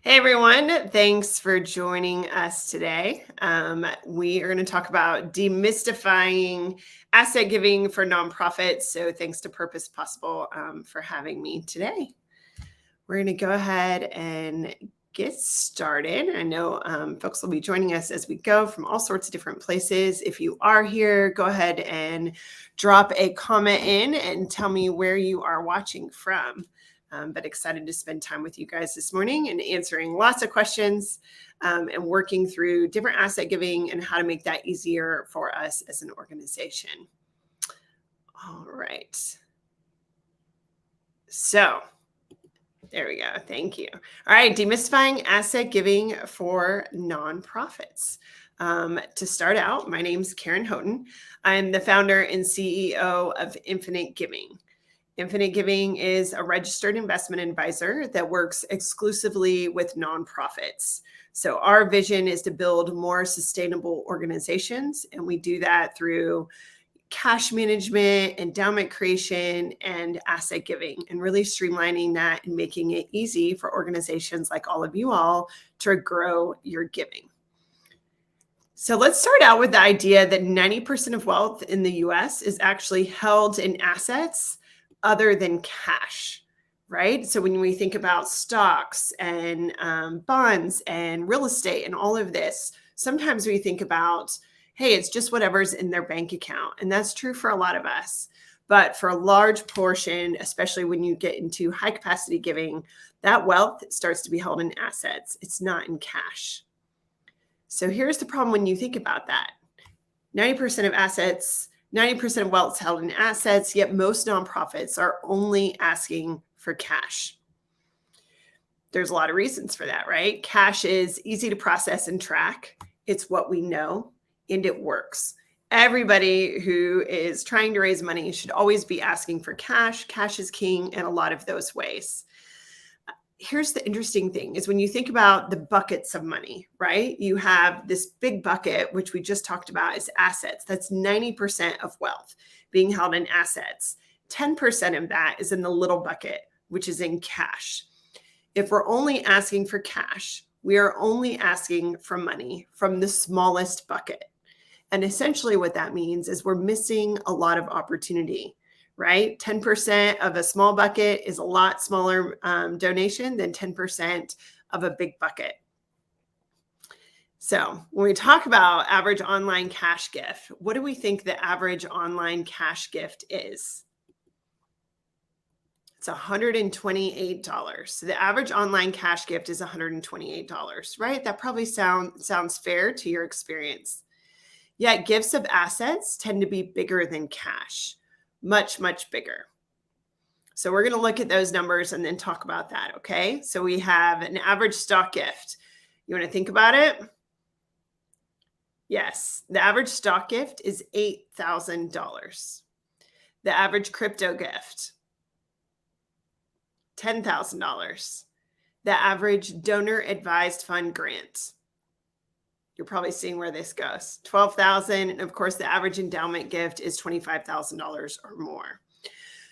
Hey everyone, thanks for joining us today. We are going to talk about demystifying asset giving for nonprofits. So, thanks to Purpose Possible for having me today. We're going to go ahead and get started. I know folks will be joining us as we go from all sorts of different places. If you are here, go ahead and drop a comment in and tell me where you are watching from. But excited to spend time with you guys this morning and answering lots of questions and working through different asset giving and how to make that easier for us as an organization. All right. So there we go. Thank you. All right. Demystifying asset giving for nonprofits. To start out, my name's Karen Houghton. I'm the founder and CEO of Infinite Giving. Infinite Giving is a registered investment advisor that works exclusively with nonprofits. So our vision is to build more sustainable organizations, and we do that through cash management, endowment creation, and asset giving, and really streamlining that and making it easy for organizations like all of you all to grow your giving. So let's start out with the idea that 90% of wealth in the US is actually held in assets other than cash, right? So when we think about stocks and bonds and real estate and all of this, sometimes we think about, hey, it's just whatever's in their bank account. And that's true for a lot of us. But for a large portion, especially when you get into high capacity giving, that wealth starts to be held in assets. It's not in cash. So here's the problem when you think about that. 90% of assets, 90% of wealth is held in assets, yet most nonprofits are only asking for cash. There's a lot of reasons for that, right? Cash is easy to process and track. It's what we know, and it works. Everybody who is trying to raise money should always be asking for cash. Cash is king in a lot of those ways. Here's the interesting thing is when you think about the buckets of money, right? You have this big bucket, which we just talked about, is assets. That's 90% of wealth being held in assets. 10% of that is in the little bucket, which is in cash. If we're only asking for cash, we are only asking for money from the smallest bucket. And essentially what that means is we're missing a lot of opportunity, right? 10% of a small bucket is a lot smaller donation than 10% of a big bucket. So when we talk about average online cash gift, what do we think the average online cash gift is? It's $128. So the average online cash gift is $128, right? That probably sounds fair to your experience. Yet gifts of assets tend to be bigger than cash. Much, much bigger. So we're going to look at those numbers and then talk about that, okay? So we have an average stock gift. You want to think about it? Yes, the average stock gift is $8,000. The average crypto gift, $10,000. The average donor advised fund grant, you're probably seeing where this goes. $12,000. And of course, the average endowment gift is $25,000 or more.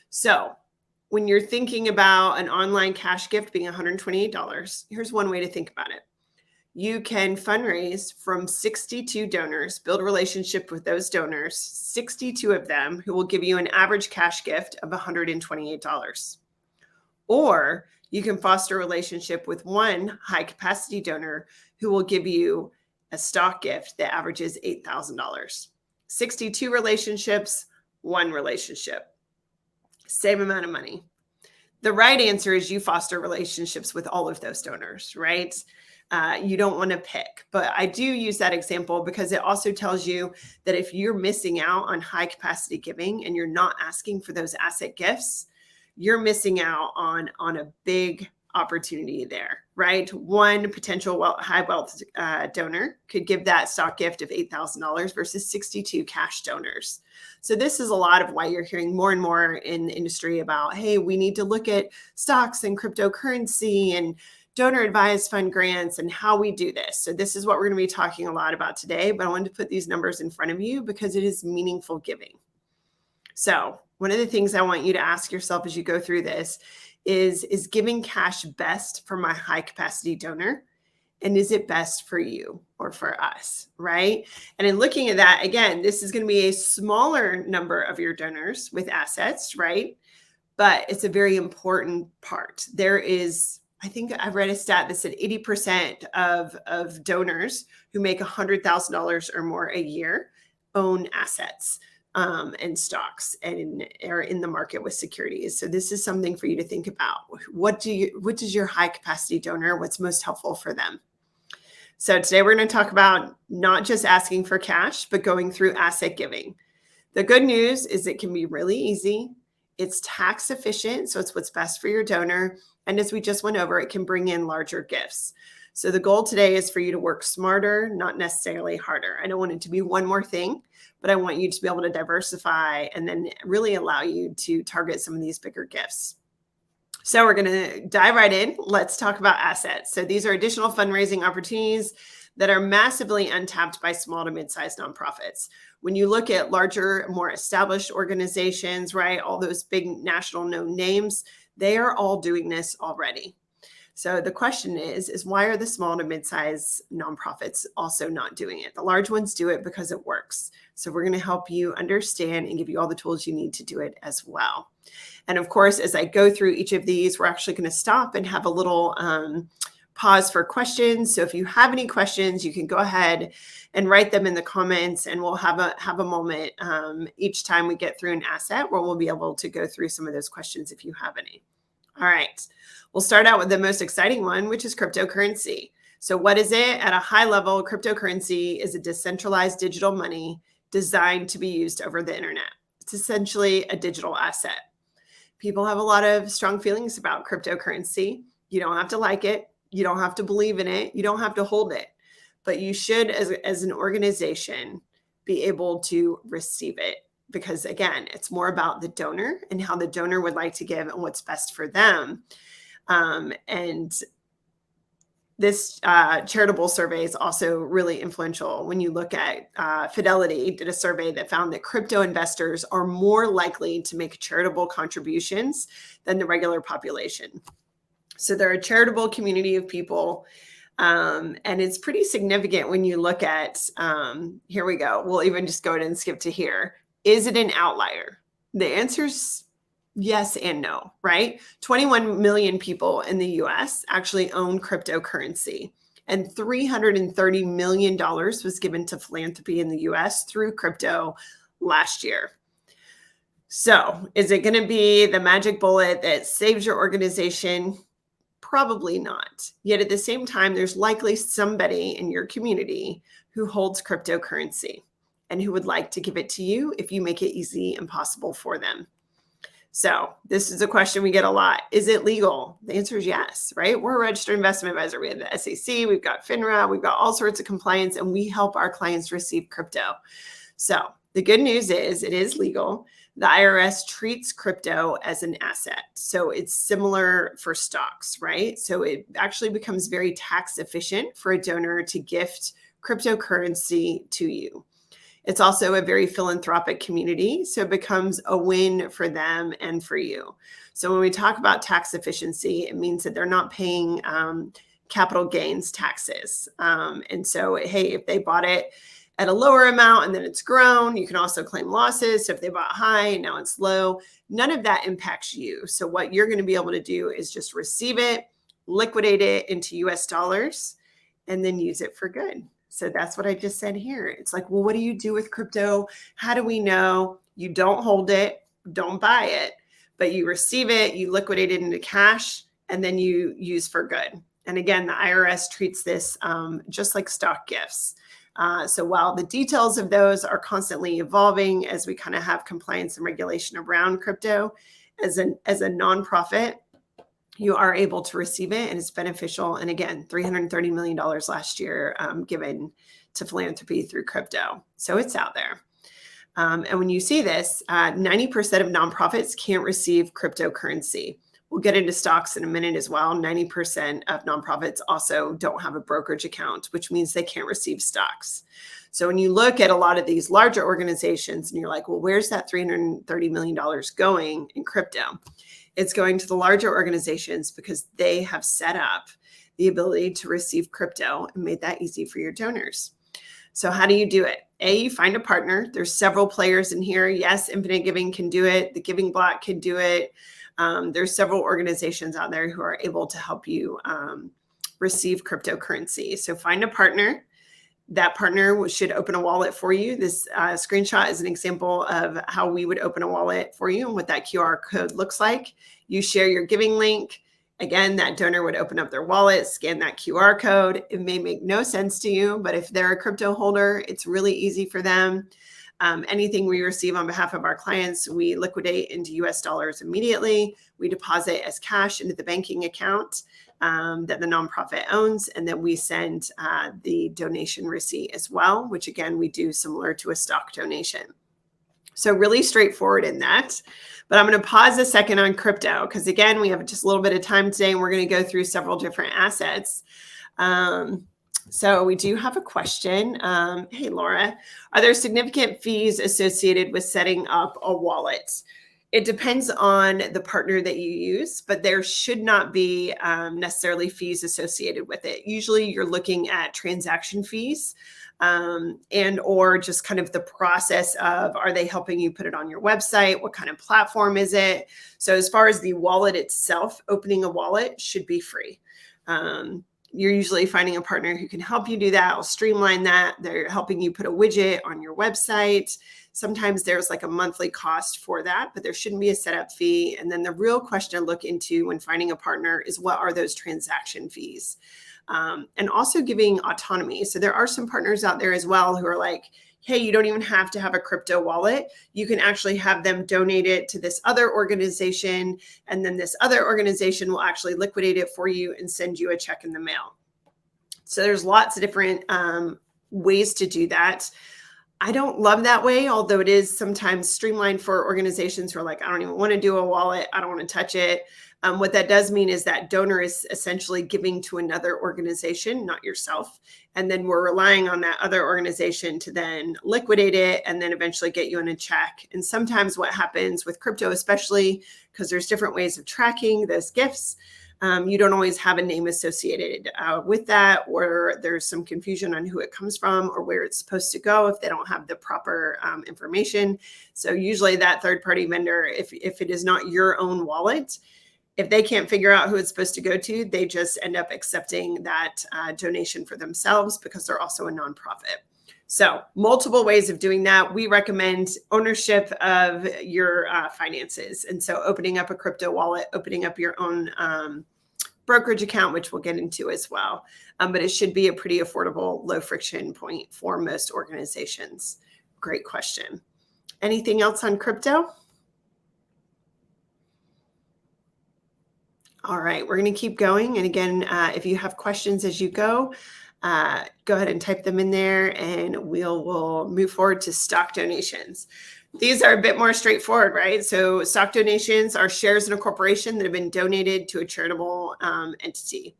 So when you're thinking about an online cash gift being $128, here's one way to think about it. You can fundraise from 62 donors, build a relationship with those donors, 62 of them who will give you an average cash gift of $128. Or you can foster a relationship with one high capacity donor who will give you a stock gift that averages $8,000. 62 relationships, one relationship. Same amount of money. The right answer is you foster relationships with all of those donors, right? You don't want to pick, but I do use that example because it also tells you that if you're missing out on high capacity giving and you're not asking for those asset gifts, you're missing out on a big opportunity there, right? One potential high wealth donor could give that stock gift of $8,000 versus 62 cash donors. So this is a lot of why you're hearing more and more in the industry about, hey, we need to look at stocks and cryptocurrency and donor advised fund grants and how we do this. So this is what we're going to be talking a lot about today, but I wanted to put these numbers in front of you because it is meaningful giving. So one of the things I want you to ask yourself as you go through this is giving cash best for my high capacity donor? And is it best for you or for us, right? And in looking at that, again, this is going to be a smaller number of your donors with assets, right? But it's a very important part. There is, I think I read a stat that said 80% of donors who make $100,000 or more a year own assets and stocks and are in the market with securities. So this is something for you to think about. What does your high capacity donor, what's most helpful for them? So today we're going to talk about not just asking for cash, but going through asset giving. The good news is it can be really easy. It's tax efficient, so it's what's best for your donor. And as we just went over, it can bring in larger gifts. So the goal today is for you to work smarter, not necessarily harder. I don't want it to be one more thing, but I want you to be able to diversify and then really allow you to target some of these bigger gifts. So we're going to dive right in. Let's talk about assets. So these are additional fundraising opportunities that are massively untapped by small to mid-sized nonprofits. When you look at larger, more established organizations, right, all those big national known names, they are all doing this already. So the question is why are the small to mid-sized nonprofits also not doing it? The large ones do it because it works. So we're going to help you understand and give you all the tools you need to do it as well. And of course, as I go through each of these, we're actually going to stop and have a little pause for questions. So if you have any questions, you can go ahead and write them in the comments, and we'll have a moment each time we get through an asset where we'll be able to go through some of those questions if you have any. All right, we'll start out with the most exciting one, which is cryptocurrency. So what is it? At a high level, cryptocurrency is a decentralized digital money designed to be used over the internet. It's essentially a digital asset. People have a lot of strong feelings about cryptocurrency. You don't have to like it. You don't have to believe in it. You don't have to hold it. But you should, as an organization, be able to receive it. Because again, it's more about the donor and how the donor would like to give and what's best for them. And this charitable survey is also really influential. When you look at Fidelity did a survey that found that crypto investors are more likely to make charitable contributions than the regular population. So they're a charitable community of people. And it's pretty significant when you look at, here we go. We'll even just go ahead and skip to here. Is it an outlier? The answer's yes and no, right? 21 million people in the US actually own cryptocurrency, and $330 million was given to philanthropy in the US through crypto last year. So is it going to be the magic bullet that saves your organization? Probably not. Yet at the same time, there's likely somebody in your community who holds cryptocurrency and who would like to give it to you if you make it easy and possible for them. So this is a question we get a lot. Is it legal? The answer is yes, right? We're a registered investment advisor. We have the SEC, we've got FINRA, we've got all sorts of compliance, and we help our clients receive crypto. So the good news is it is legal. The IRS treats crypto as an asset. So it's similar for stocks, right? So it actually becomes very tax efficient for a donor to gift cryptocurrency to you. It's also a very philanthropic community, so it becomes a win for them and for you. So when we talk about tax efficiency, it means that they're not paying capital gains taxes. And so, hey, if they bought it at a lower amount and then it's grown, you can also claim losses. So if they bought high and now it's low, none of that impacts you. So what you're going to be able to do is just receive it, liquidate it into US dollars, and then use it for good. So that's what I just said here. It's like, well, what do you do with crypto? How do we know? You don't hold it, don't buy it, but you receive it, you liquidate it into cash, and then you use for good. And again, the IRS treats this just like stock gifts. So while the details of those are constantly evolving as we kind of have compliance and regulation around crypto, as a nonprofit, you are able to receive it and it's beneficial. And again, $330 million last year given to philanthropy through crypto. So it's out there. And when you see this, 90% of nonprofits can't receive cryptocurrency. We'll get into stocks in a minute as well. 90% of nonprofits also don't have a brokerage account, which means they can't receive stocks. So when you look at a lot of these larger organizations and you're like, well, where's that $330 million going in crypto? It's going to the larger organizations because they have set up the ability to receive crypto and made that easy for your donors. So how do you do it? You find a partner. There's several players in here. Yes, Infinite Giving can do it. The Giving Block can do it. There's several organizations out there who are able to help you receive cryptocurrency. So find a partner. That partner should open a wallet for you. This screenshot is an example of how we would open a wallet for you and what that QR code looks like. You share your giving link. Again, that donor would open up their wallet, scan that QR code. It may make no sense to you, but if they're a crypto holder, it's really easy for them. Anything we receive on behalf of our clients, we liquidate into US dollars immediately. We deposit as cash into the banking account that the nonprofit owns, and then we send the donation receipt as well, which again, we do similar to a stock donation. So really straightforward in that. But I'm going to pause a second on crypto because again, we have just a little bit of time today and we're going to go through several different assets. So we do have a question. Hey, Laura, are there significant fees associated with setting up a wallet? It depends on the partner that you use, but there should not be necessarily fees associated with it. Usually you're looking at transaction fees and or just kind of the process of, are they helping you put it on your website? What kind of platform is it? So as far as the wallet itself, opening a wallet should be free. You're usually finding a partner who can help you do that, will streamline that. They're helping you put a widget on your website. Sometimes there's like a monthly cost for that, but there shouldn't be a setup fee. And then the real question to look into when finding a partner is, what are those transaction fees? And also giving autonomy. So there are some partners out there as well who are like, hey, you don't even have to have a crypto wallet. You can actually have them donate it to this other organization, and then this other organization will actually liquidate it for you and send you a check in the mail. So there's lots of different ways to do that. I don't love that way, although it is sometimes streamlined for organizations who are like, I don't even want to do a wallet. I don't want to touch it. What that does mean is that donor is essentially giving to another organization, not yourself. And then we're relying on that other organization to then liquidate it and then eventually get you in a check. And sometimes what happens with crypto, especially because there's different ways of tracking those gifts, you don't always have a name associated with that, or there's some confusion on who it comes from or where it's supposed to go if they don't have the proper information. So usually that third-party vendor, if it is not your own wallet, if they can't figure out who it's supposed to go to, they just end up accepting that donation for themselves because they're also a nonprofit. So multiple ways of doing that. We recommend ownership of your finances. And so opening up a crypto wallet, opening up your own brokerage account, which we'll get into as well. But it should be a pretty affordable, low friction point for most organizations. Great question. Anything else on crypto? All right, we're going to keep going. And again, if you have questions as you go ahead and type them in there and we'll move forward to stock donations. These are a bit more straightforward, right? So stock donations are shares in a corporation that have been donated to a charitable entity.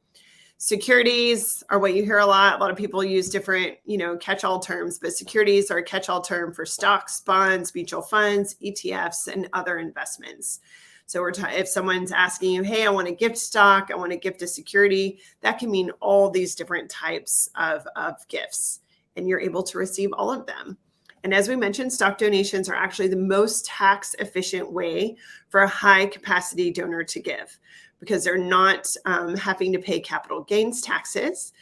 Securities are what you hear a lot. A lot of people use different, catch-all terms, but securities are a catch-all term for stocks, bonds, mutual funds, ETFs, and other investments. So if someone's asking you, hey, I want to gift stock, I want to gift a security, that can mean all these different types of gifts, and you're able to receive all of them. And as we mentioned, stock donations are actually the most tax efficient way for a high capacity donor to give, because they're not having to pay capital gains taxes.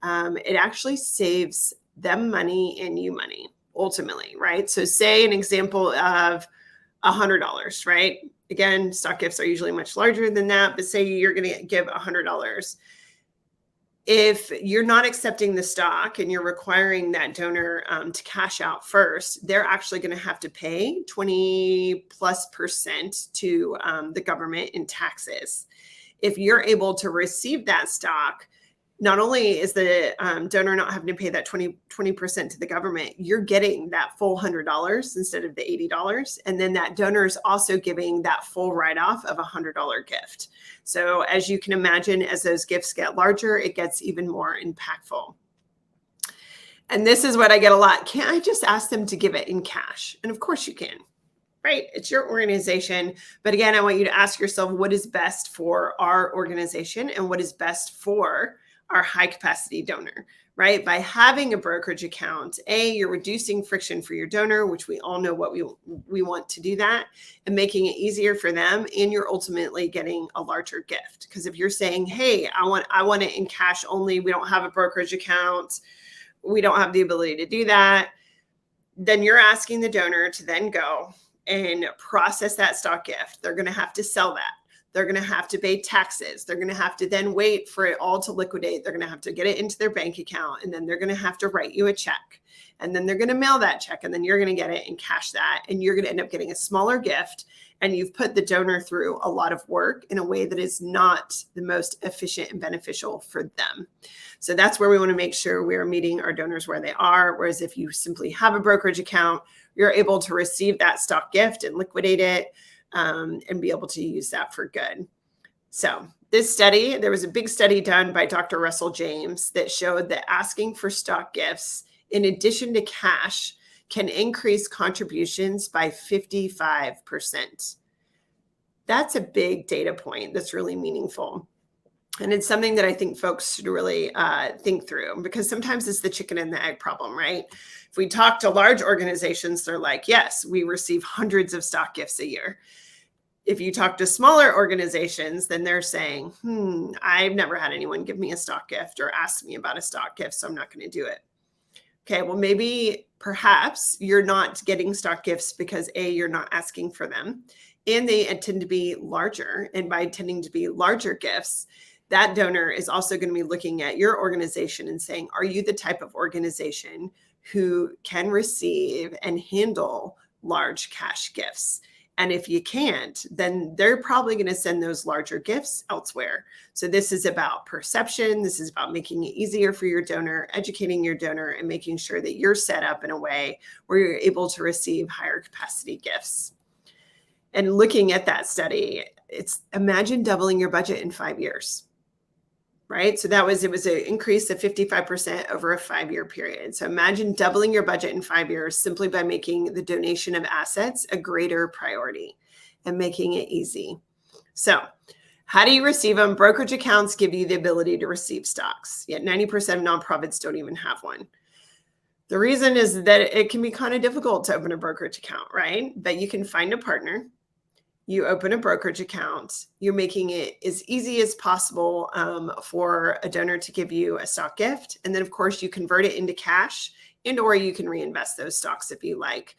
It actually saves them money and you money ultimately, right? So say an example of $100, right? Again, stock gifts are usually much larger than that, but say you're going to give $100. If you're not accepting the stock and you're requiring that donor to cash out first, they're actually going to have to pay 20+% to the government in taxes. If you're able to receive that stock, not only is the donor not having to pay that 20% to the government, you're getting that full $100 instead of the $80. And then that donor is also giving that full write-off of a $100 gift. So as you can imagine, as those gifts get larger, it gets even more impactful. And this is what I get a lot. Can't I just ask them to give it in cash? And of course you can, right? It's your organization. But again, I want you to ask yourself what is best for our organization and what is best for our high capacity donor, right? By having a brokerage account, you're reducing friction for your donor, which we all know what we want to do that, and making it easier for them. And you're ultimately getting a larger gift. Because if you're saying, hey, I want it in cash only, we don't have a brokerage account, we don't have the ability to do that, then you're asking the donor to then go and process that stock gift. They're going to have to sell that. They're going to have to pay taxes. They're going to have to then wait for it all to liquidate. They're going to have to get it into their bank account. And then they're going to have to write you a check. And then they're going to mail that check. And then you're going to get it and cash that. And you're going to end up getting a smaller gift. And you've put the donor through a lot of work in a way that is not the most efficient and beneficial for them. So that's where we want to make sure we are meeting our donors where they are. Whereas if you simply have a brokerage account, you're able to receive that stock gift and liquidate it and be able to use that for good. So this study, there was a big study done by Dr. Russell James that showed that asking for stock gifts in addition to cash can increase contributions by 55%. That's a big data point that's really meaningful. And it's something that I think folks should really think through, because sometimes it's the chicken and the egg problem, right? If we talk to large organizations, they're like, yes, we receive hundreds of stock gifts a year. If you talk to smaller organizations, then they're saying, I've never had anyone give me a stock gift or ask me about a stock gift, so I'm not going to do it. Okay, well, maybe perhaps you're not getting stock gifts because you're not asking for them, and they tend to be larger. And by tending to be larger gifts, that donor is also going to be looking at your organization and saying, are you the type of organization who can receive and handle large cash gifts? And if you can't, then they're probably going to send those larger gifts elsewhere. So this is about perception. This is about making it easier for your donor, educating your donor, and making sure that you're set up in a way where you're able to receive higher capacity gifts. And looking at that study, imagine doubling your budget in 5 years. Right? So it was an increase of 55% over a 5-year period. So imagine doubling your budget in 5 years simply by making the donation of assets a greater priority and making it easy. So how do you receive them? Brokerage accounts give you the ability to receive stocks, yet 90% of nonprofits don't even have one. The reason is that it can be kind of difficult to open a brokerage account, right? But you can find a partner. You open a brokerage account, you're making it as easy as possible for a donor to give you a stock gift. And then, of course, you convert it into cash, or you can reinvest those stocks if you like.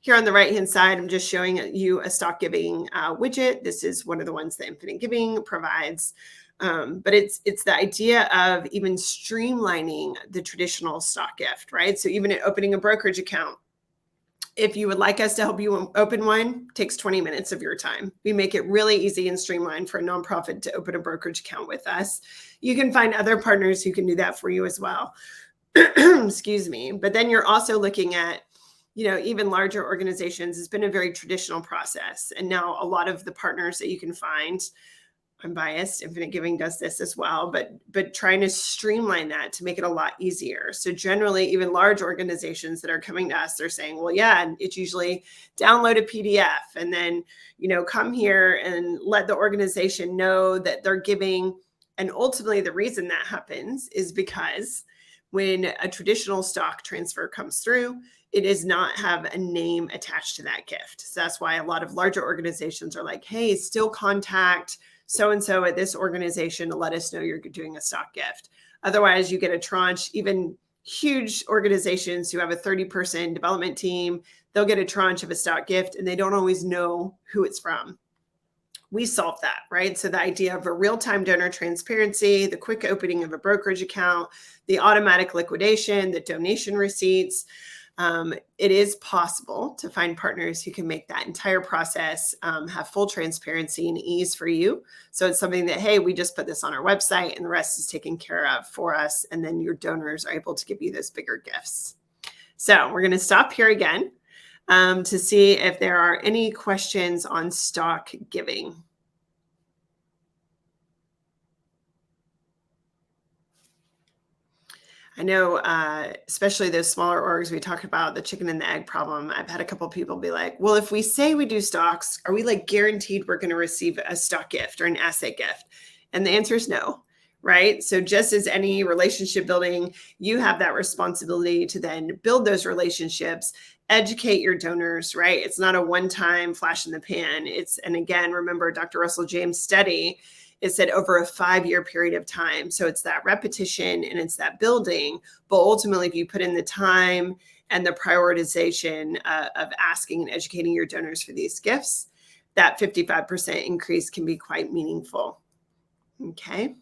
Here on the right-hand side, I'm just showing you a stock giving widget. This is one of the ones that Infinite Giving provides. But it's the idea of even streamlining the traditional stock gift, right? So even at opening a brokerage account, if you would like us to help you open one, it takes 20 minutes of your time. We make it really easy and streamlined for a nonprofit to open a brokerage account with us. You can find other partners who can do that for you as well. Excuse me. But then you're also looking at, even larger organizations. It's been a very traditional process. And now a lot of the partners that you can find, I'm biased, Infinite Giving does this as well, but trying to streamline that to make it a lot easier. So generally, even large organizations that are coming to us, they're saying, well, yeah, it's usually download a PDF and then, come here and let the organization know that they're giving. And ultimately, the reason that happens is because when a traditional stock transfer comes through, it does not have a name attached to that gift. So that's why a lot of larger organizations are like, hey, still contact so-and-so at this organization to let us know you're doing a stock gift. Otherwise, you get a tranche. Even huge organizations who have a 30-person development team, they'll get a tranche of a stock gift and they don't always know who it's from. We solve that, right? So the idea of a real-time donor transparency, the quick opening of a brokerage account, the automatic liquidation, the donation receipts, it is possible to find partners who can make that entire process have full transparency and ease for you. So it's something that, hey, we just put this on our website and the rest is taken care of for us. And then your donors are able to give you those bigger gifts. So we're going to stop here again to see if there are any questions on stock giving. I know, especially those smaller orgs, we talked about the chicken and the egg problem. I've had a couple of people be like, well, if we say we do stocks, are we like guaranteed we're going to receive a stock gift or an asset gift? And the answer is no, right? So just as any relationship building, you have that responsibility to then build those relationships, educate your donors, right? It's not a one-time flash in the pan. And again, remember Dr. Russell James' study, it said over a 5-year period of time. So it's that repetition and it's that building. But ultimately, if you put in the time and the prioritization of asking and educating your donors for these gifts, that 55% increase can be quite meaningful. Okay.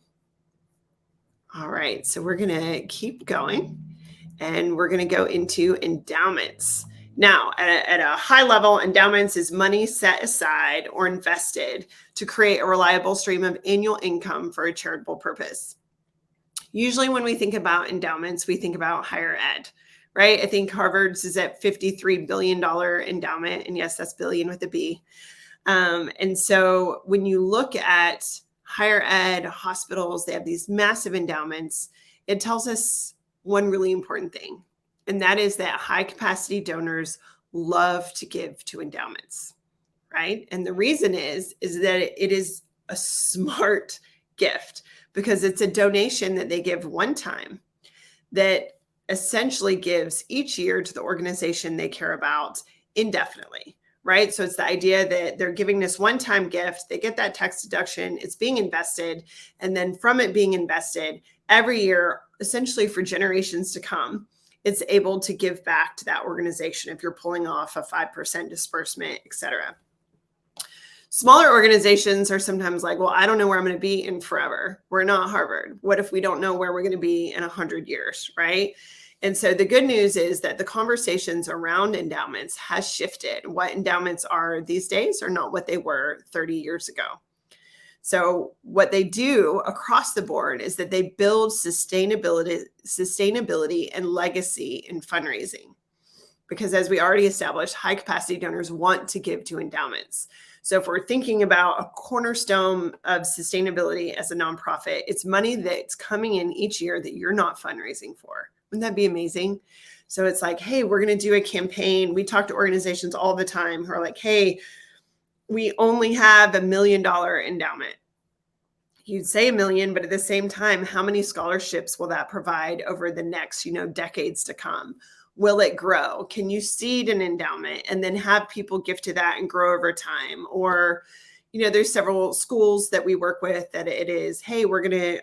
All right. So we're going to keep going and we're going to go into endowments. Now, at a high level, endowments is money set aside or invested to create a reliable stream of annual income for a charitable purpose. Usually when we think about endowments, we think about higher ed, right? I think Harvard's is at $53 billion endowment. And yes, that's billion with a B. And so when you look at higher ed, hospitals, they have these massive endowments. It tells us one really important thing, and that is that high capacity donors love to give to endowments, right? And the reason is that it is a smart gift because it's a donation that they give one time that essentially gives each year to the organization they care about indefinitely, right? So it's the idea that they're giving this one-time gift, they get that tax deduction, it's being invested, and then from it being invested every year, essentially for generations to come, it's able to give back to that organization if you're pulling off a 5% disbursement, et cetera. Smaller organizations are sometimes like, well, I don't know where I'm going to be in forever. We're not Harvard. What if we don't know where we're going to be in 100 years, right? And so the good news is that the conversations around endowments has shifted. What endowments are these days are not what they were 30 years ago. So what they do across the board is that they build sustainability and legacy in fundraising. Because as we already established, high capacity donors want to give to endowments. So if we're thinking about a cornerstone of sustainability as a nonprofit, it's money that's coming in each year that you're not fundraising for. Wouldn't that be amazing? So it's like, hey, we're going to do a campaign. We talk to organizations all the time who are like, hey, we only have $1 million endowment. You'd say $1 million, but at the same time, how many scholarships will that provide over the next, decades to come? Will it grow? Can you seed an endowment and then have people gift to that and grow over time? Or, there's several schools that we work with that it is, hey, we're going to,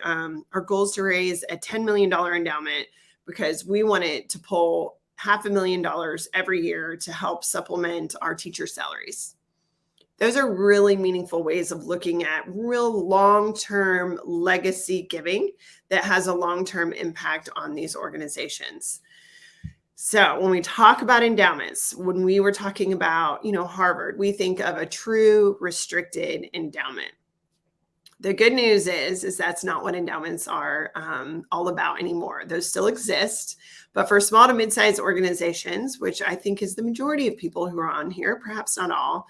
our goal is to raise a $10 million endowment because we want it to pull $500,000 every year to help supplement our teacher salaries. Those are really meaningful ways of looking at real long-term legacy giving that has a long-term impact on these organizations. So when we talk about endowments, when we were talking about, Harvard, we think of a true restricted endowment. The good news is that's not what endowments are all about anymore. Those still exist, but for small to mid-sized organizations, which I think is the majority of people who are on here, perhaps not all,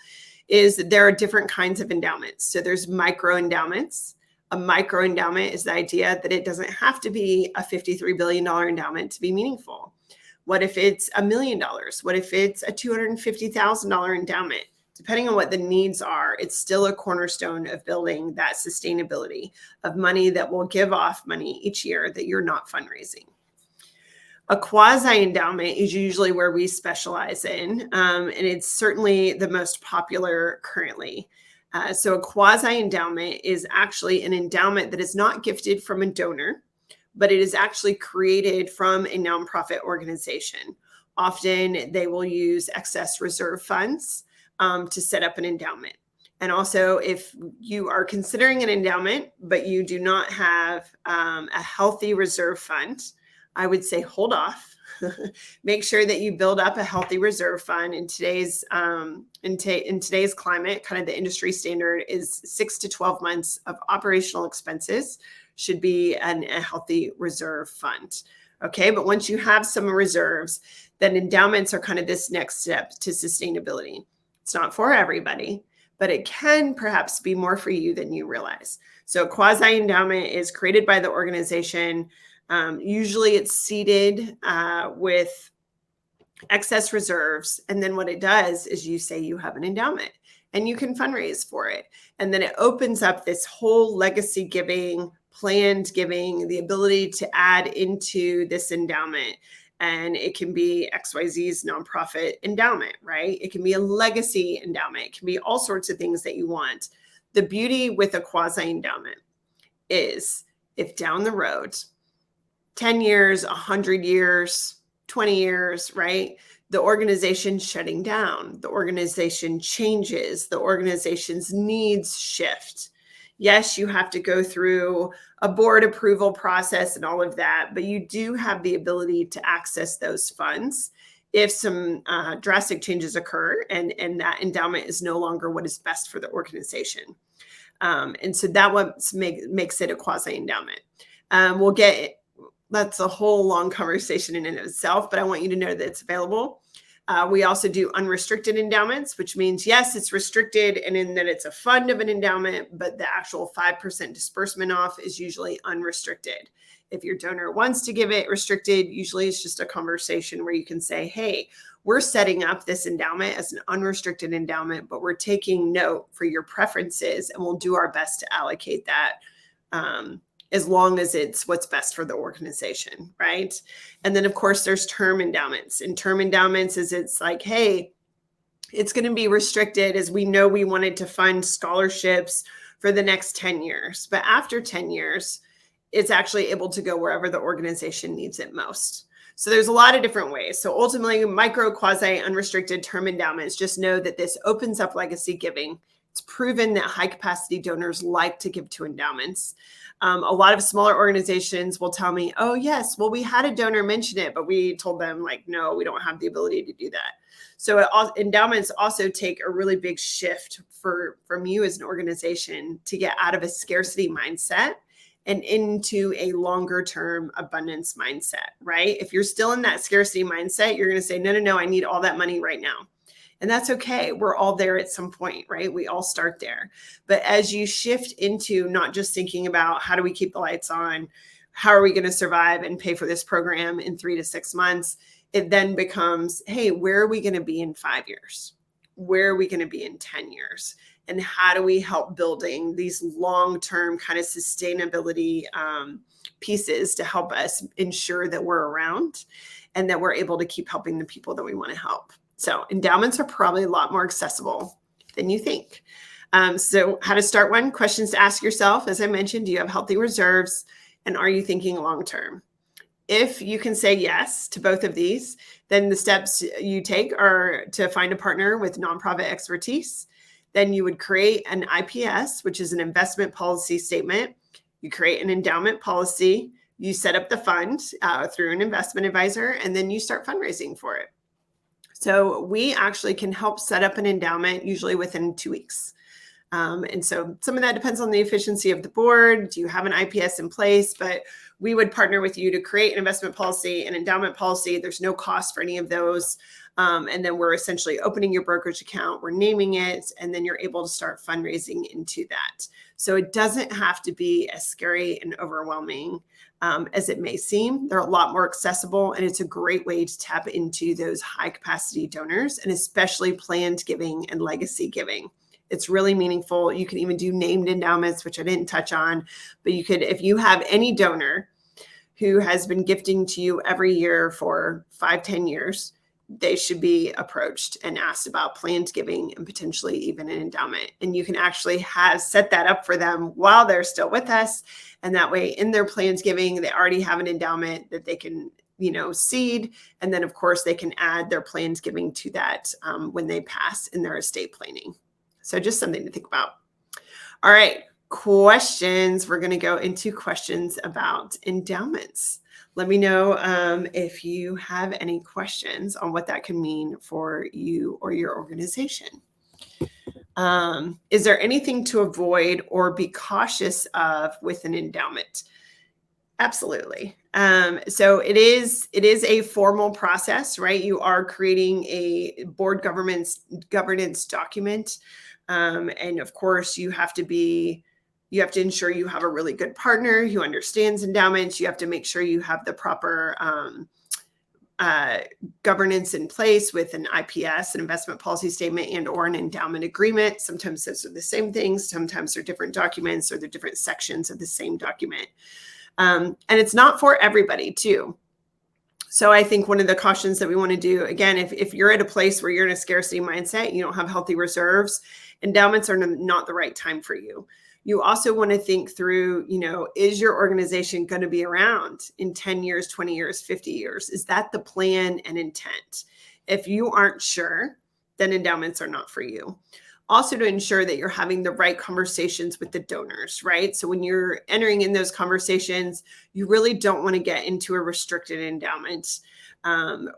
is that there are different kinds of endowments. So there's micro endowments. A micro endowment is the idea that it doesn't have to be a $53 billion endowment to be meaningful. What if it's $1 million? What if it's a $250,000 endowment? Depending on what the needs are, it's still a cornerstone of building that sustainability of money that will give off money each year that you're not fundraising. A quasi-endowment is usually where we specialize in, and it's certainly the most popular currently. So a quasi-endowment is actually an endowment that is not gifted from a donor, but it is actually created from a nonprofit organization. Often they will use excess reserve funds to set up an endowment. And also, if you are considering an endowment, but you do not have a healthy reserve fund, I would say hold off. Make sure that you build up a healthy reserve fund. In today's in today's climate, kind of the industry standard is 6 to 12 months of operational expenses should be a healthy reserve fund. Okay, but once you have some reserves, then endowments are kind of this next step to sustainability. It's not for everybody, but it can perhaps be more for you than you realize. So quasi endowment is created by the organization. Usually it's seeded with excess reserves. And then what it does is you say you have an endowment and you can fundraise for it. And then it opens up this whole legacy giving, planned giving, the ability to add into this endowment. And it can be XYZ's nonprofit endowment, right? It can be a legacy endowment. It can be all sorts of things that you want. The beauty with a quasi endowment is if down the road, 10 years, 100 years, 20 years, right? The organization shutting down, the organization changes, the organization's needs shift. Yes, you have to go through a board approval process and all of that, but you do have the ability to access those funds if some drastic changes occur and that endowment is no longer what is best for the organization. And so that what makes it a quasi endowment. That's a whole long conversation in and of itself, but I want you to know that it's available. We also do unrestricted endowments, which means, yes, it's restricted and in that it's a fund of an endowment, but the actual 5% disbursement off is usually unrestricted. If your donor wants to give it restricted, usually it's just a conversation where you can say, hey, we're setting up this endowment as an unrestricted endowment, but we're taking note for your preferences and we'll do our best to allocate that as long as it's what's best for the organization, right? And then, of course, there's term endowments. And term endowments is it's like, hey, it's going to be restricted as we know we wanted to fund scholarships for the next 10 years. But after 10 years, it's actually able to go wherever the organization needs it most. So there's a lot of different ways. So ultimately, micro, quasi, unrestricted term endowments, just know that this opens up legacy giving. It's proven that high capacity donors like to give to endowments. A lot of smaller organizations will tell me, oh, yes, well, we had a donor mention it, but we told them like, no, we don't have the ability to do that. So endowments also take a really big shift from you as an organization to get out of a scarcity mindset and into a longer term abundance mindset, right? If you're still in that scarcity mindset, you're going to say, no, I need all that money right now. And that's okay. We're all there at some point, right? We all start there. But as you shift into not just thinking about how do we keep the lights on, how are we going to survive and pay for this program in 3 to 6 months, it then becomes, hey, where are we going to be in 5 years? Where are we going to be in 10 years? And how do we help building these long-term kind of sustainability pieces to help us ensure that we're around and that we're able to keep helping the people that we want to help? So endowments are probably a lot more accessible than you think. So how to start one? Questions to ask yourself. As I mentioned, do you have healthy reserves? And are you thinking long-term? If you can say yes to both of these, then the steps you take are to find a partner with nonprofit expertise. Then you would create an IPS, which is an investment policy statement. You create an endowment policy. You set up the fund through an investment advisor, and then you start fundraising for it. So we actually can help set up an endowment usually within 2 weeks. And so some of that depends on the efficiency of the board. Do you have an IPS in place? But we would partner with you to create an investment policy, an endowment policy. There's no cost for any of those. And then we're essentially opening your brokerage account, we're naming it, and then you're able to start fundraising into that. So it doesn't have to be as scary and overwhelming as it may seem. They're a lot more accessible, and it's a great way to tap into those high capacity donors, and especially planned giving and legacy giving. It's really meaningful. You can even do named endowments, which I didn't touch on, but you could, if you have any donor who has been gifting to you every year for 5-10 years, they should be approached and asked about planned giving and potentially even an endowment. And you can actually set that up for them while they're still with us. And that way in their planned giving, they already have an endowment that they can, seed. And then of course they can add their planned giving to that when they pass in their estate planning. So just something to think about. All right, questions. We're going to go into questions about endowments. Let me know if you have any questions on what that can mean for you or your organization. Is there anything to avoid or be cautious of with an endowment? Absolutely. So it is a formal process, right? You are creating a board governance document. And of course you have to be You have to ensure you have a really good partner who understands endowments. You have to make sure you have the proper governance in place with an IPS, an investment policy statement, and or an endowment agreement. Sometimes those are the same things. Sometimes they're different documents or they're different sections of the same document. And it's not for everybody too. So I think one of the cautions that we want to do, again, if you're at a place where you're in a scarcity mindset, you don't have healthy reserves, endowments are not the right time for you. You also want to think through, is your organization going to be around in 10 years, 20 years, 50 years? Is that the plan and intent? If you aren't sure, then endowments are not for you. Also, to ensure that you're having the right conversations with the donors, right? So when you're entering in those conversations, you really don't want to get into a restricted endowment.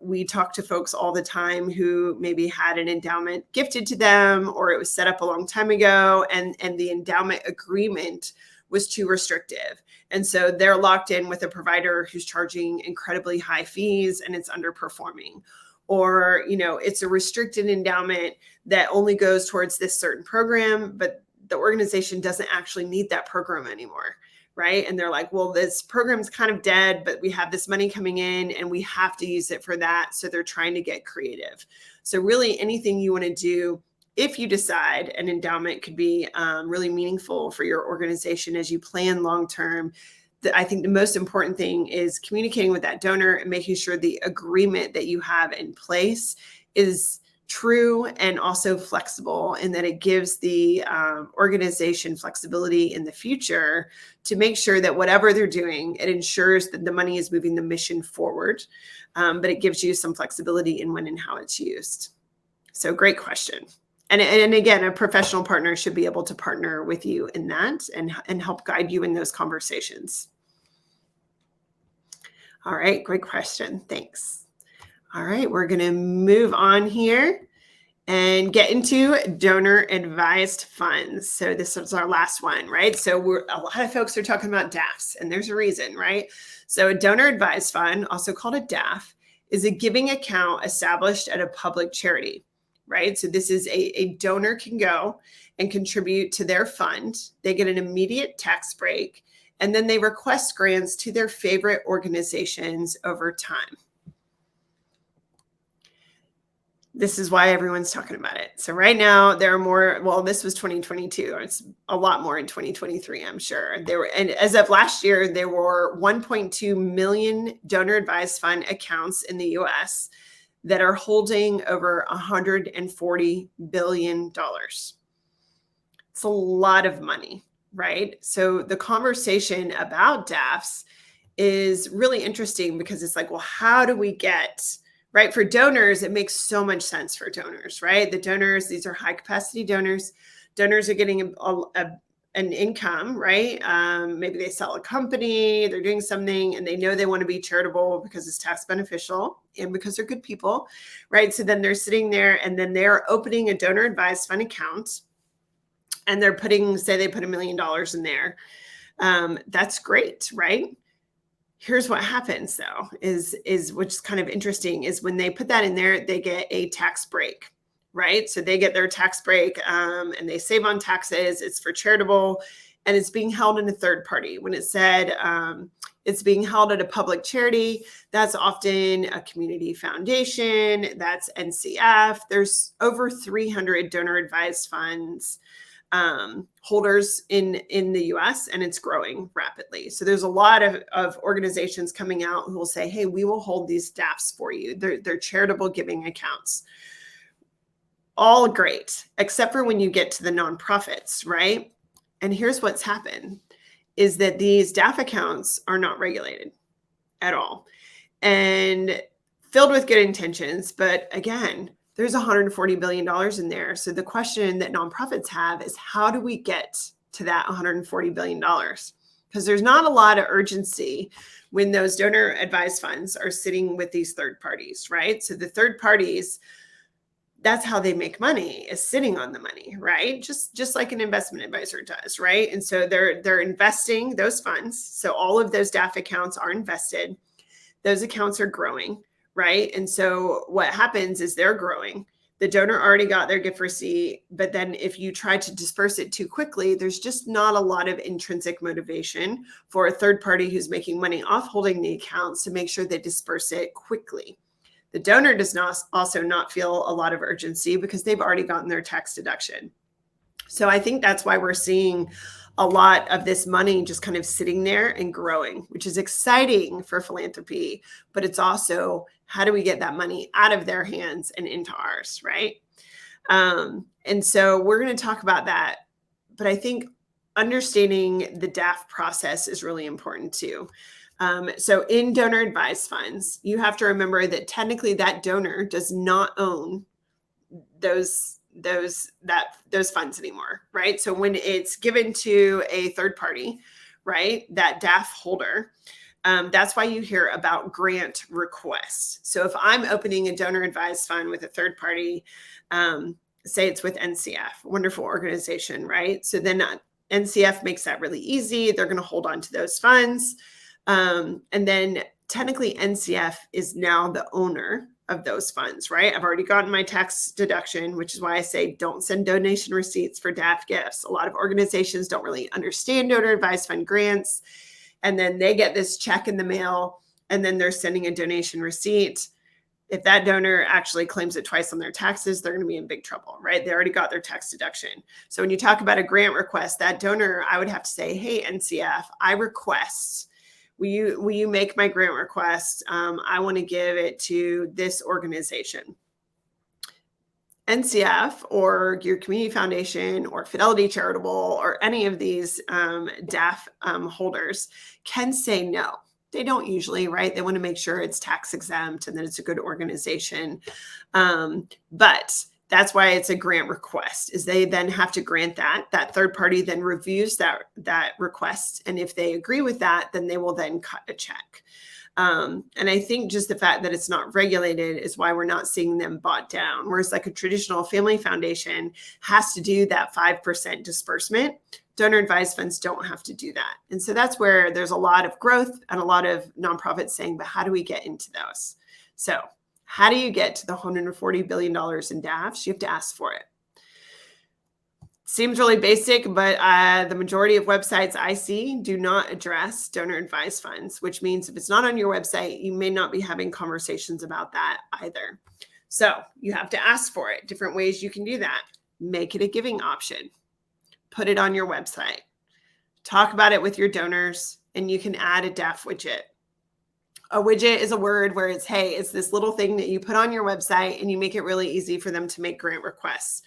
We talk to folks all the time who maybe had an endowment gifted to them, or it was set up a long time ago, and the endowment agreement was too restrictive. And so they're locked in with a provider who's charging incredibly high fees and it's underperforming. Or, it's a restricted endowment that only goes towards this certain program, but the organization doesn't actually need that program anymore, right? And they're like, well, this program's kind of dead, but we have this money coming in and we have to use it for that. So they're trying to get creative. So really anything you want to do, if you decide an endowment could be really meaningful for your organization as you plan long-term, I think the most important thing is communicating with that donor and making sure the agreement that you have in place is true and also flexible, and that it gives the organization flexibility in the future to make sure that whatever they're doing, it ensures that the money is moving the mission forward, but it gives you some flexibility in when and how it's used. So great question. And again, a professional partner should be able to partner with you in that and help guide you in those conversations. All right, great question. Thanks. All right, we're going to move on here and get into donor advised funds. So this is our last one, right? So a lot of folks are talking about DAFs, and there's a reason, right? So a donor advised fund, also called a DAF, is a giving account established at a public charity, right? So this is a donor can go and contribute to their fund. They get an immediate tax break, and then they request grants to their favorite organizations over time. This is why everyone's talking about it. So right now there are more, well, this was 2022. It's a lot more in 2023, I'm sure. And as of last year, there were 1.2 million donor advised fund accounts in the US that are holding over $140 billion. It's a lot of money, right? So the conversation about DAFs is really interesting because it's like, well, how do we get, right? For donors, it makes so much sense for donors, right? The donors, these are high capacity donors. Donors are getting an income, right? Maybe they sell a company, they're doing something, and they know they want to be charitable because it's tax beneficial and because they're good people, right? So then they're sitting there and then they're opening a donor advised fund account and they're putting, say they put $1 million in there. That's great, right? Here's what happens though, is which is kind of interesting, is when they put that in there, they get a tax break, right? So they get their tax break and they save on taxes. It's for charitable and it's being held in a third party. When it said it's being held at a public charity, that's often a community foundation, that's NCF. There's over 300 donor advised funds holders in the US, and it's growing rapidly. So there's a lot of organizations coming out who will say, hey, we will hold these DAFs for you. They're charitable giving accounts. All great, except for when you get to the nonprofits, right? And here's what's happened is that these DAF accounts are not regulated at all and filled with good intentions. But again, there's $140 billion in there. So the question that nonprofits have is, how do we get to that $140 billion? Because there's not a lot of urgency when those donor advised funds are sitting with these third parties, right? So the third parties, that's how they make money, is sitting on the money, right? Just like an investment advisor does, right? And so they're investing those funds. So all of those DAF accounts are invested. Those accounts are growing, right? And so what happens is they're growing. The donor already got their gift receipt, but then if you try to disperse it too quickly, there's just not a lot of intrinsic motivation for a third party who's making money off holding the accounts to make sure they disperse it quickly. The donor does not also not feel a lot of urgency because they've already gotten their tax deduction. So I think that's why we're seeing a lot of this money just kind of sitting there and growing, which is exciting for philanthropy, but it's also how do we get that money out of their hands and into ours, right? And so we're going to talk about that. But I think understanding the DAF process is really important too. So in donor advised funds, you have to remember that technically that donor does not own those funds anymore, right? So when it's given to a third party, right, that DAF holder, that's why you hear about grant requests. So if I'm opening a donor advised fund with a third party, say it's with NCF, wonderful organization, right? So then NCF makes that really easy. They're going to hold on to those funds. And then technically NCF is now the owner of those funds, right? I've already gotten my tax deduction, which is why I say don't send donation receipts for DAF gifts. A lot of organizations don't really understand donor advised fund grants. And then they get this check in the mail and then they're sending a donation receipt. If that donor actually claims it twice on their taxes, they're going to be in big trouble, right? They already got their tax deduction. So when you talk about a grant request, that donor, I would have to say, hey, NCF, I request, will you make my grant request? I want to give it to this organization. NCF or your community foundation or Fidelity Charitable or any of these DAF holders can say no. They don't usually, right? They want to make sure it's tax exempt and that it's a good organization. But that's why it's a grant request, is they then have to grant that. That third party then reviews that request. And if they agree with that, then they will then cut a check. And I think just the fact that it's not regulated is why we're not seeing them bought down. Whereas like a traditional family foundation has to do that 5% disbursement. Donor advised funds don't have to do that. And so that's where there's a lot of growth and a lot of nonprofits saying, but how do we get into those? So how do you get to the $140 billion in DAFs? You have to ask for it. Seems really basic, but the majority of websites I see do not address donor advised funds, which means if it's not on your website, you may not be having conversations about that either. So you have to ask for it. Different ways you can do that. Make it a giving option. Put it on your website. Talk about it with your donors, and you can add a DAF widget. A widget is a word where it's, hey, it's this little thing that you put on your website and you make it really easy for them to make grant requests.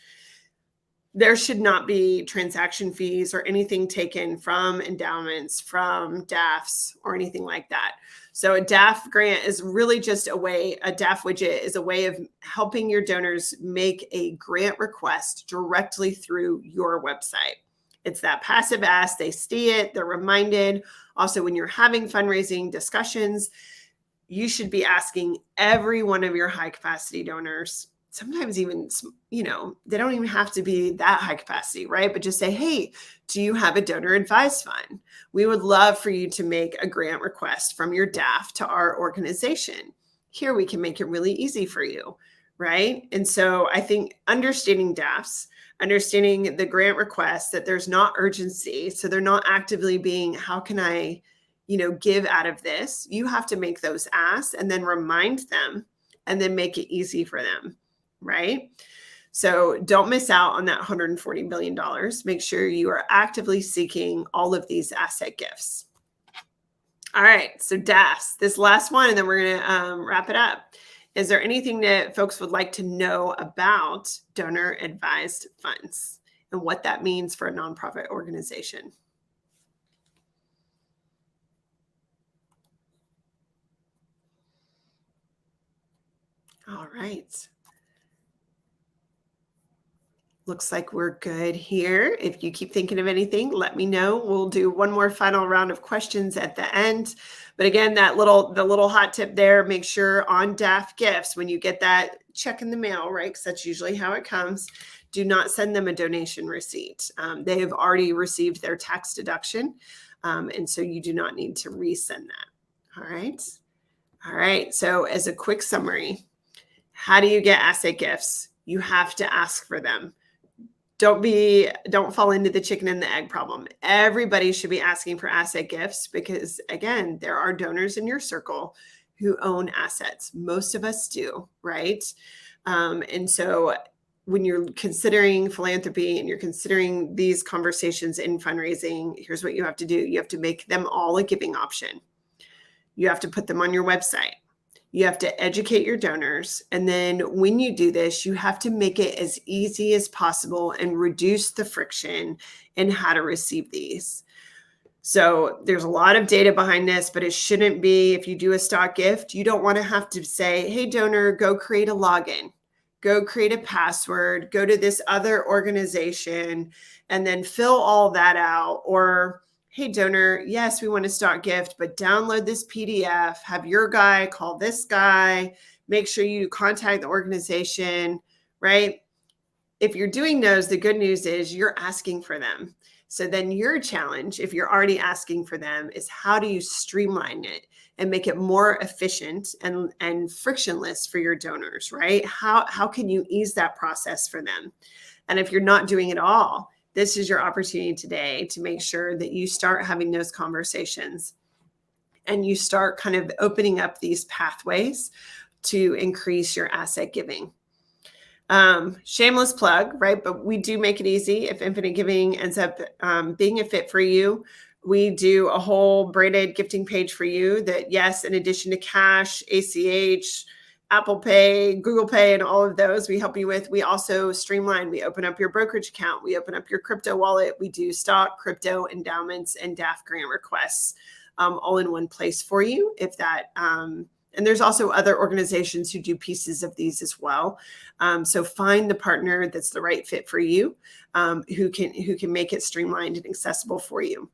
There should not be transaction fees or anything taken from endowments, from DAFs, or anything like that. So a DAF grant is really just a DAF widget is a way of helping your donors make a grant request directly through your website. It's that passive ask, they see it, they're reminded. Also, when you're having fundraising discussions, you should be asking every one of your high capacity donors, sometimes even, they don't even have to be that high capacity, right? But just say, hey, do you have a donor advised fund? We would love for you to make a grant request from your DAF to our organization. Here, we can make it really easy for you, right? And so I think understanding DAFs, understanding the grant request, that there's not urgency. So they're not actively being, how can I, give out of this? You have to make those asks and then remind them and then make it easy for them. Right? So don't miss out on that $140 billion. Make sure you are actively seeking all of these asset gifts. All right. So DAFs, this last one, and then we're going to wrap it up. Is there anything that folks would like to know about donor advised funds and what that means for a nonprofit organization? All right. Looks like we're good here. If you keep thinking of anything, let me know. We'll do one more final round of questions at the end. But again, the little hot tip there, make sure on DAF gifts, when you get that check in the mail, right? Because that's usually how it comes, do not send them a donation receipt. They have already received their tax deduction. And so you do not need to resend that. All right. All right. So as a quick summary, how do you get asset gifts? You have to ask for them. Don't fall into the chicken and the egg problem. Everybody should be asking for asset gifts because, again, there are donors in your circle who own assets. Most of us do, right? And so when you're considering philanthropy and you're considering these conversations in fundraising, here's what you have to do. You have to make them all a giving option. You have to put them on your website. You have to educate your donors. And then when you do this, you have to make it as easy as possible and reduce the friction in how to receive these. So there's a lot of data behind this, but it shouldn't be, if you do a stock gift, you don't want to have to say, hey, donor, go create a login, go create a password, go to this other organization, and then fill all that out. Or, hey, donor, yes, we want a stock gift, but download this PDF, have your guy call this guy, make sure you contact the organization, right? If you're doing those, the good news is you're asking for them. So then your challenge, if you're already asking for them, is how do you streamline it and make it more efficient and frictionless for your donors, right? How can you ease that process for them? And if you're not doing it all, this is your opportunity today to make sure that you start having those conversations and you start kind of opening up these pathways to increase your asset giving. Shameless plug, right? But we do make it easy. If Infinite Giving ends up being a fit for you, we do a whole braided gifting page for you that, yes, in addition to cash, ACH, Apple Pay, Google Pay, and all of those we help you with, we also streamline. We open up your brokerage account. We open up your crypto wallet. We do stock, crypto, endowments, and DAF grant requests all in one place for you. If that, and there's also other organizations who do pieces of these as well. So find the partner that's the right fit for you, who can make it streamlined and accessible for you.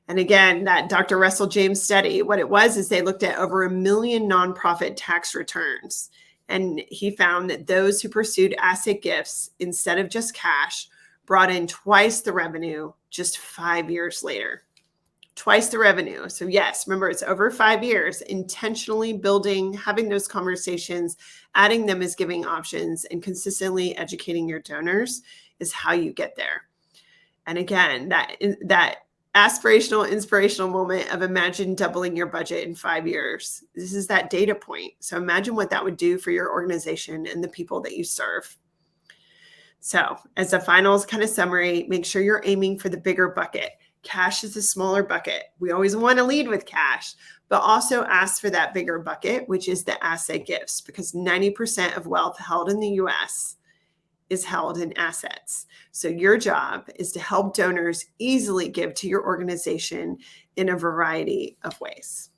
And again, that Dr. Russell James study, what it was is they looked at over 1 million nonprofit tax returns. And he found that those who pursued asset gifts instead of just cash brought in twice the revenue just 5 years later. Twice the revenue. So yes, remember, it's over 5 years, intentionally building, having those conversations, adding them as giving options, and consistently educating your donors is how you get there. And again, that aspirational, inspirational moment of imagine doubling your budget in 5 years. This is that data point. So imagine what that would do for your organization and the people that you serve. So as a final kind of summary, make sure you're aiming for the bigger bucket. Cash is a smaller bucket. We always want to lead with cash, but also ask for that bigger bucket, which is the asset gifts, because 90% of wealth held in the US is held in assets. So your job is to help donors easily give to your organization in a variety of ways.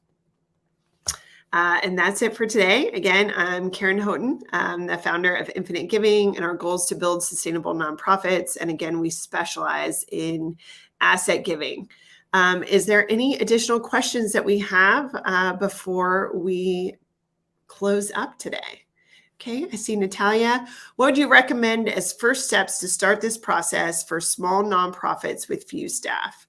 And that's it for today. Again, I'm Karen Houghton. I'm the founder of Infinite Giving, and our goal is to build sustainable nonprofits. And again, we specialize in asset giving. Is there any additional questions that we have before we close up today? Okay, I see Natalia. What would you recommend as first steps to start this process for small nonprofits with few staff?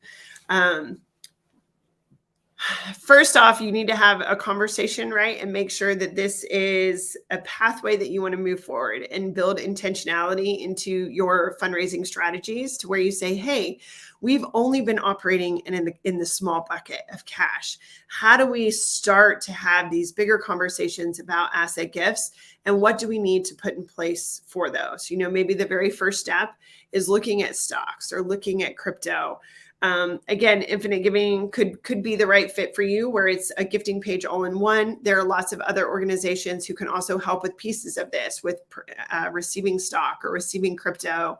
First off, you need to have a conversation, right? And make sure that this is a pathway that you want to move forward and build intentionality into your fundraising strategies to where you say, hey, we've only been operating in the small bucket of cash. How do we start to have these bigger conversations about asset gifts? And what do we need to put in place for those? You know, maybe the very first step is looking at stocks or looking at crypto. Again, Infinite Giving could be the right fit for you, where it's a gifting page all in one. There are lots of other organizations who can also help with pieces of this, with receiving stock or receiving crypto.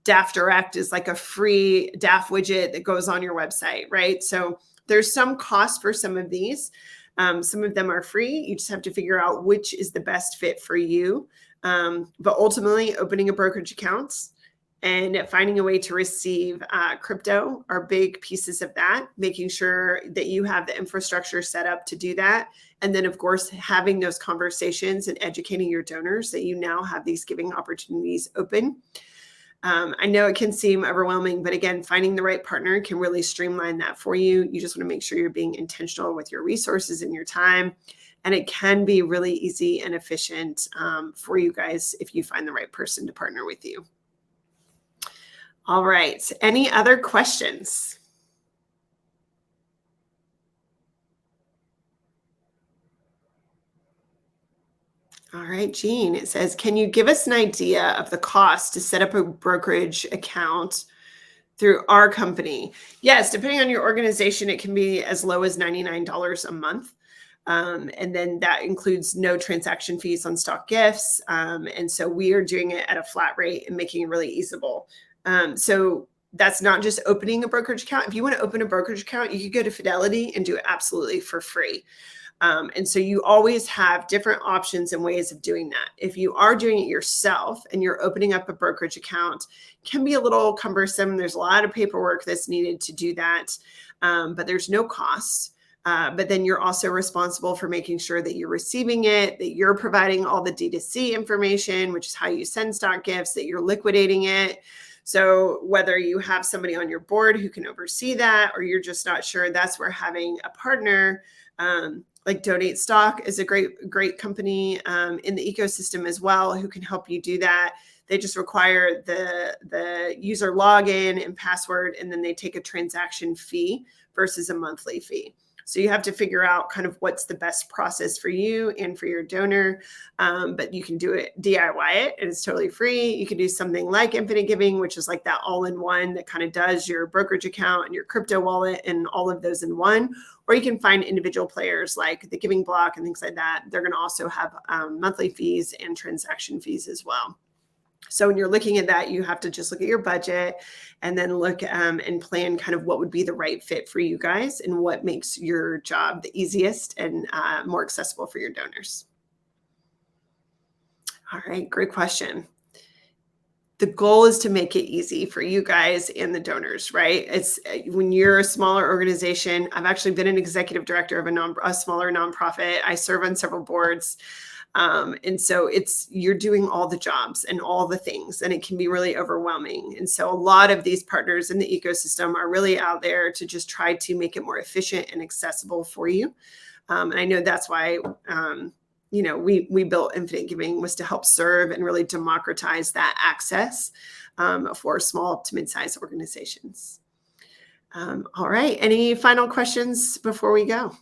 DAF Direct is like a free DAF widget that goes on your website, right? So there's some cost for some of these. Some of them are free. You just have to figure out which is the best fit for you. But ultimately, opening a brokerage account and finding a way to receive crypto are big pieces of that, making sure that you have the infrastructure set up to do that. And then, of course, having those conversations and educating your donors that you now have these giving opportunities open. I know it can seem overwhelming, but again, finding the right partner can really streamline that for you. You just want to make sure you're being intentional with your resources and your time. And it can be really easy and efficient for you guys if you find the right person to partner with you. All right. Any other questions? All right, Jean, it says, can you give us an idea of the cost to set up a brokerage account through our company? Yes, depending on your organization, it can be as low as $99 a month. And then that includes no transaction fees on stock gifts. And so we are doing it at a flat rate and making it really easable. So that's not just opening a brokerage account. If you want to open a brokerage account, you could go to Fidelity and do it absolutely for free. And so you always have different options and ways of doing that. If you are doing it yourself and you're opening up a brokerage account, it can be a little cumbersome. There's a lot of paperwork that's needed to do that, but there's no cost. But then you're also responsible for making sure that you're receiving it, that you're providing all the D2C information, which is how you send stock gifts, that you're liquidating it. So whether you have somebody on your board who can oversee that, or you're just not sure, that's where having a partner like Donate Stock is a great company in the ecosystem as well, who can help you do that. They just require the user login and password, and then they take a transaction fee versus a monthly fee. So you have to figure out kind of what's the best process for you and for your donor. But you can do it, DIY it, and it's totally free. You can do something like Infinite Giving, which is like that all-in-one that kind of does your brokerage account and your crypto wallet and all of those in one. Or you can find individual players like the Giving Block and things like that. They're going to also have monthly fees and transaction fees as well. So when you're looking at that, you have to just look at your budget and then look and plan kind of what would be the right fit for you guys and what makes your job the easiest and more accessible for your donors. All right, great question. The goal is to make it easy for you guys and the donors, right? It's when you're a smaller organization. I've actually been an executive director of a smaller nonprofit. I serve on several boards. And so you're doing all the jobs and all the things, and it can be really overwhelming. And so a lot of these partners in the ecosystem are really out there to just try to make it more efficient and accessible for you. And I know that's why, we built Infinite Giving, was to help serve and really democratize that access for small to mid-sized organizations. All right. Any final questions before we go?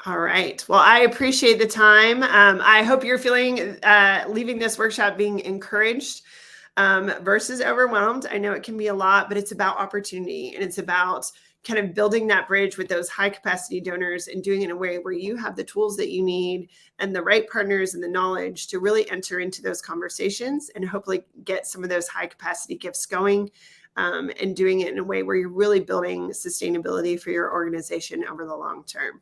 All right. Well, I appreciate the time. I hope you're feeling leaving this workshop being encouraged versus overwhelmed. I know it can be a lot, but it's about opportunity, and it's about kind of building that bridge with those high capacity donors and doing it in a way where you have the tools that you need and the right partners and the knowledge to really enter into those conversations and hopefully get some of those high capacity gifts going, and doing it in a way where you're really building sustainability for your organization over the long term.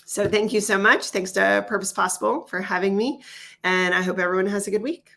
So thank you so much. Thanks to Purpose Possible for having me. And I hope everyone has a good week.